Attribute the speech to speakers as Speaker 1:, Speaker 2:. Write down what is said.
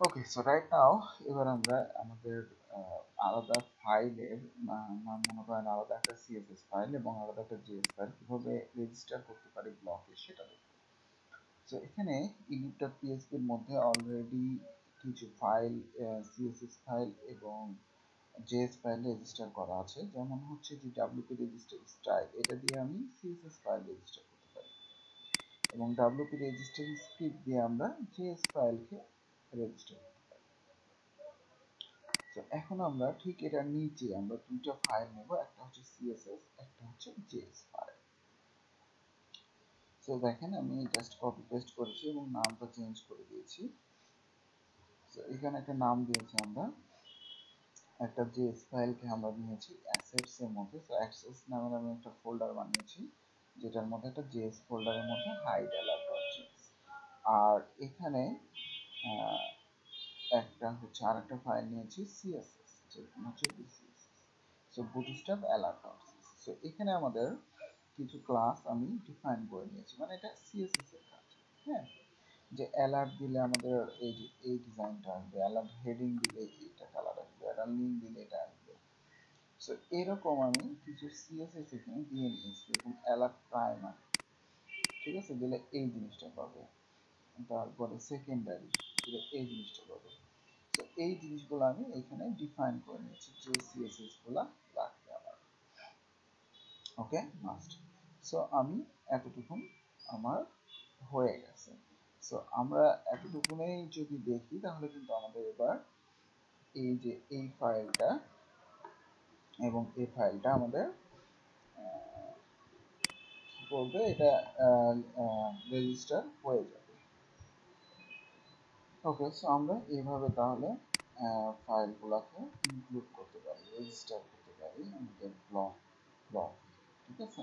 Speaker 1: ওকে, so right now এবার আমরা আমাদের আলাদা ফাইলের মনে করেন আলাদা একটা সিএসএস ফাইল এবং আলাদা একটা জিএস ফাইল কিভাবে রেজিস্টার করতে পারি ব্লকে সেটা দেখব। সো এখানে init.php এর মধ্যে অলরেডি কিছু ফাইল, সিএসএস ফাইল এবং জেএস ফাইল রেজিস্টার করা আছে, যেমন হচ্ছে যে ডাব্লিউপি রেজিস্টার স্টাইল, এটা দিয়ে আমি সিএসএস ফাইল রেজিস্টার করতে পারি এবং ডাব্লিউপি রেজিস্টার স্ক্রিপ্ট দিয়ে আমরা জেএস ফাইলকে রেজিস্টার করতে পারি। তো এখন আমরা ঠিক এটার নিচে আমরা দুইটা ফাইল নেব, একটা হচ্ছে সিএসএস, একটা হচ্ছে জেএস ফাইল। সো দেখেন আমি জাস্ট কপি পেস্ট করেছি এবং নামটা চেঞ্জ করে দিয়েছি। সো এখানে একটা নাম দিয়েছি আমরা, একটা জেএস ফাইলকে আমরা নিয়েছি অ্যাসেটস এর মধ্যে। সো অ্যাসেটস নামের আমি একটা ফোল্ডার বানিয়েছি, যেটার মধ্যে একটা জেএস ফোল্ডারের মধ্যে হাইড অ্যালার্ট.js। আর এখানে একটা হচ্ছে আরেকটা ফাইল নিয়েছি সিএসএস, যেখানে হচ্ছে বিসিএস, সো বুটস্ট্র্যাপ অ্যালার্ট.cse। সো এখানে আমাদের কিছু ক্লাস আমি ডিফাইন করে নিয়েছি, মানে এটা সিএসএস এর কাজ। হ্যাঁ, যে অ্যালার্ট দিলে আমাদের এই যে এই ডিজাইনটা আসবে, অ্যালার্ট হেডিং দিলে এইটা কালার আসবে, অ্যালার্ট লিঙ্ক দিলে এটা আসবে। সো এরকম আমি কিছু সিএসএস এখানে দিয়ে নিয়েছি, এরকম অ্যালার্ট প্রাইমার, ঠিক আছে, দিলে এই জিনিসটা পাবে। তারপরে সেকেন্ডারি দিলে এই জিনিসটা পাবে। সো এই জিনিসগুলো আমি এখানে ডিফাইন করে নিয়েছি যে সিএসএস গুলা লাগবে আমার। ওকে, মাস্ট। সো আমি এতটুকুন আমার হয়ে গেছে। সো আমরা এতটুকুনেই যদি দেখি তাহলে কিন্তু আমাদের এবার এই যে এই ফাইলটা এবং এই ফাইলটা আমাদের কি করবে, এটা রেজিস্টার হয়ে যাবে। ওকে, সো আমরা এইভাবে তাহলে ফাইলগুলোকে ইনক্লুড করতে পারি, রেজিস্টার করতে পারি আমাদের ব্লক, ঠিক আছে।